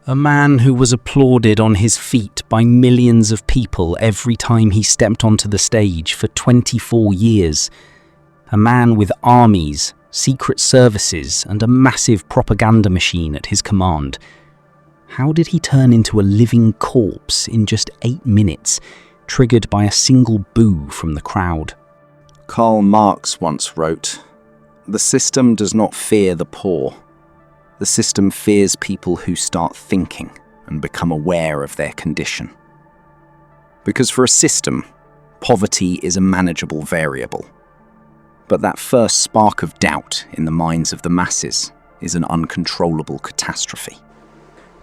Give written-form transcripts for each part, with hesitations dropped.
A man who was applauded on his feet by millions of people every time he stepped onto the stage for 24 years. A man with armies, secret services, and a massive propaganda machine at his command. How did he turn into a living corpse in just 8 minutes, triggered by a single boo from the crowd? Karl Marx once wrote, "The system does not fear the poor. The system fears people who start thinking and become aware of their condition." Because for a system, poverty is a manageable variable. But that first spark of doubt in the minds of the masses is an uncontrollable catastrophe.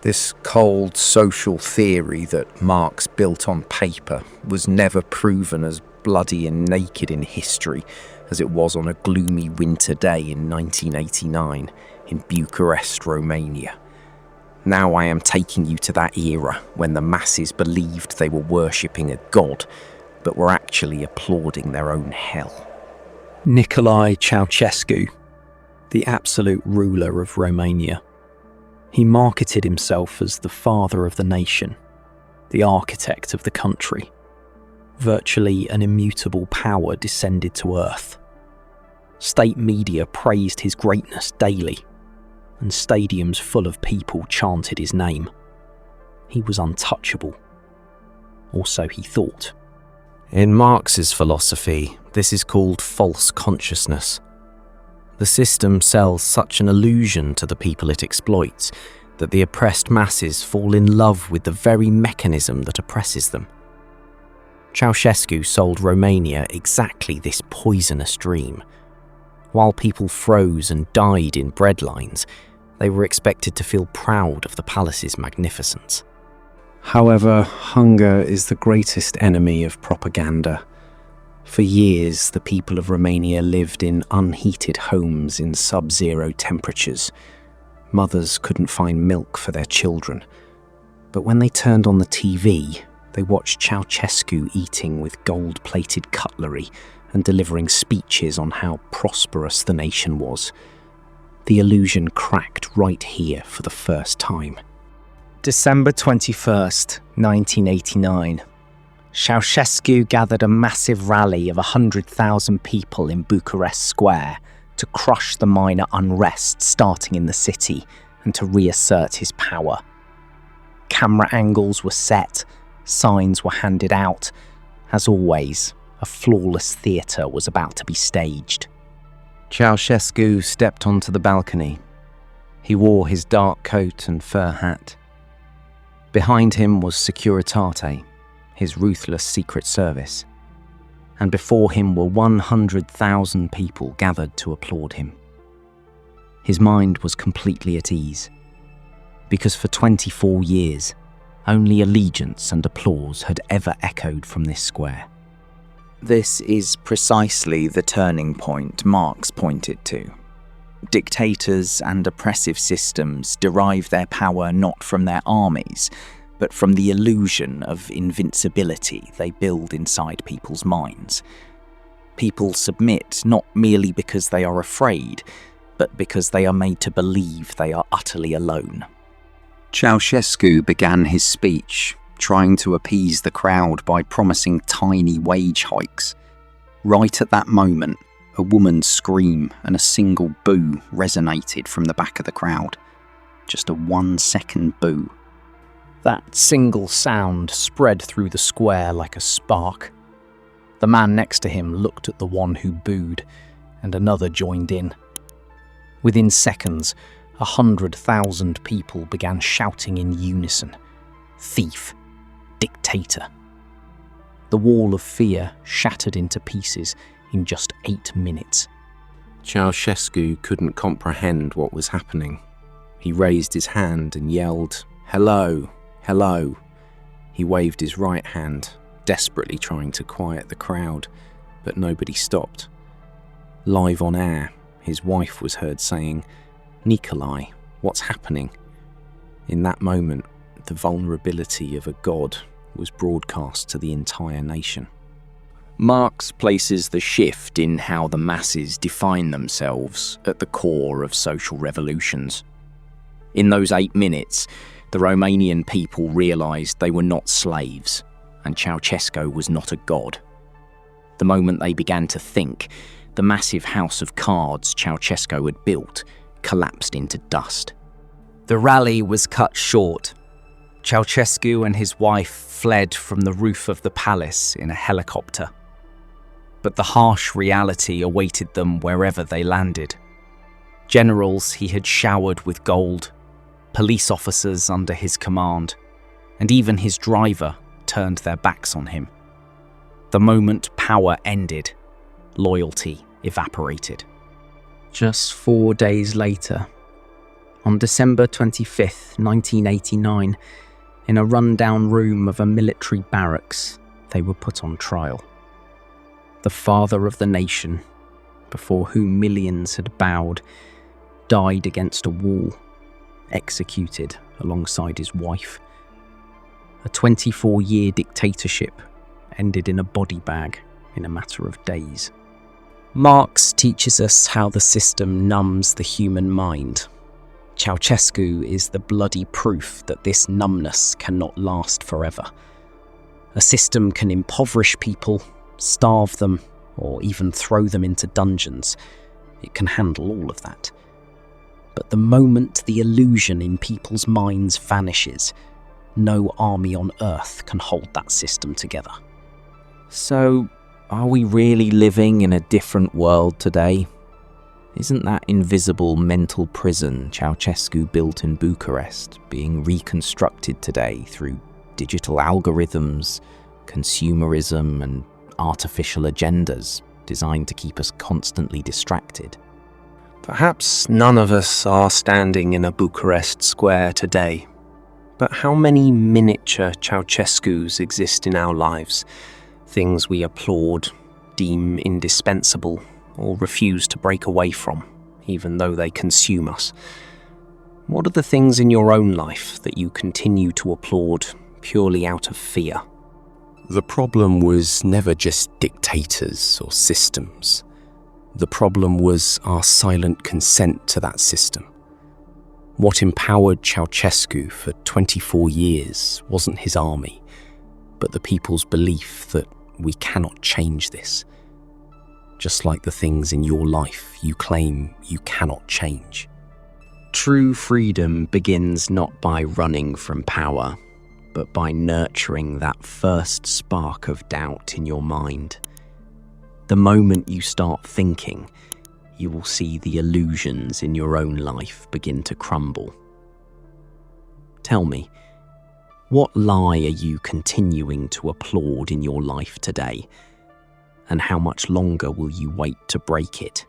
This cold social theory that Marx built on paper was never proven as bloody and naked in history as it was on a gloomy winter day in 1989 in Bucharest, Romania. Now I am taking you to that era when the masses believed they were worshipping a god, but were actually applauding their own hell. Nicolae Ceaușescu, the absolute ruler of Romania. He marketed himself as the father of the nation, the architect of the country. Virtually an immutable power descended to earth. State media praised his greatness daily, and stadiums full of people chanted his name. He was untouchable. Or so he thought. In Marx's philosophy, this is called false consciousness. The system sells such an illusion to the people it exploits that the oppressed masses fall in love with the very mechanism that oppresses them. Ceaușescu sold Romania exactly this poisonous dream. While people froze and died in breadlines, they were expected to feel proud of the palace's magnificence. However, hunger is the greatest enemy of propaganda. For years, the people of Romania lived in unheated homes in sub-zero temperatures. Mothers couldn't find milk for their children. But when they turned on the TV, they watched Ceaușescu eating with gold-plated cutlery and delivering speeches on how prosperous the nation was. The illusion cracked right here for the first time. December 21st, 1989. Ceaușescu gathered a massive rally of 100,000 people in Bucharest Square to crush the minor unrest starting in the city and to reassert his power. Camera angles were set, signs were handed out. As always, a flawless theatre was about to be staged. Ceaușescu stepped onto the balcony. He wore his dark coat and fur hat. Behind him was Securitate, his ruthless secret service. And before him were 100,000 people gathered to applaud him. His mind was completely at ease, because for 24 years, only allegiance and applause had ever echoed from this square. This is precisely the turning point Marx pointed to. Dictators and oppressive systems derive their power not from their armies, but from the illusion of invincibility they build inside people's minds. People submit not merely because they are afraid, but because they are made to believe they are utterly alone. Ceaușescu began his speech trying to appease the crowd by promising tiny wage hikes. Right at that moment, a woman's scream and a single boo resonated from the back of the crowd. Just a 1-second boo. That single sound spread through the square like a spark. The man next to him looked at the one who booed, and another joined in. Within seconds, 100,000 people began shouting in unison, "Thief! Dictator!" The wall of fear shattered into pieces in just 8 minutes. Ceaușescu couldn't comprehend what was happening. He raised his hand and yelled, "Hello, hello." He waved his right hand, desperately trying to quiet the crowd, but nobody stopped. Live on air, his wife was heard saying, "Nicolae, what's happening?" In that moment, the vulnerability of a god was broadcast to the entire nation. Marx places the shift in how the masses define themselves at the core of social revolutions. In those 8 minutes, The Romanian people realised they were not slaves, and Ceaușescu was not a god. The moment they began to think, the massive house of cards Ceaușescu had built collapsed into dust. The rally was cut short. Ceaușescu and his wife fled from the roof of the palace in a helicopter. But the harsh reality awaited them wherever they landed. Generals he had showered with gold, police officers under his command, and even his driver turned their backs on him. The moment power ended, loyalty evaporated. Just 4 days later, on December 25th, 1989, in a rundown room of a military barracks, they were put on trial. The father of the nation, before whom millions had bowed, died against a wall, executed alongside his wife. A 24-year dictatorship ended in a body bag in a matter of days. Marx teaches us how the system numbs the human mind. Ceaușescu is the bloody proof that this numbness cannot last forever. A system can impoverish people, starve them, or even throw them into dungeons. It can handle all of that. But the moment the illusion in people's minds vanishes, no army on earth can hold that system together. So, are we really living in a different world today? Isn't that invisible mental prison Ceaușescu built in Bucharest being reconstructed today through digital algorithms, consumerism, and artificial agendas designed to keep us constantly distracted? Perhaps none of us are standing in a Bucharest square today, but how many miniature Ceaușescus exist in our lives? Things we applaud, deem indispensable, or refuse to break away from, even though they consume us. What are the things in your own life that you continue to applaud purely out of fear? The problem was never just dictators or systems. The problem was our silent consent to that system. What empowered Ceaușescu for 24 years wasn't his army, but the people's belief that we cannot change this. Just like the things in your life you claim you cannot change. True freedom begins not by running from power, but by nurturing that first spark of doubt in your mind. The moment you start thinking, you will see the illusions in your own life begin to crumble. Tell me, what lie are you continuing to applaud in your life today? And how much longer will you wait to break it?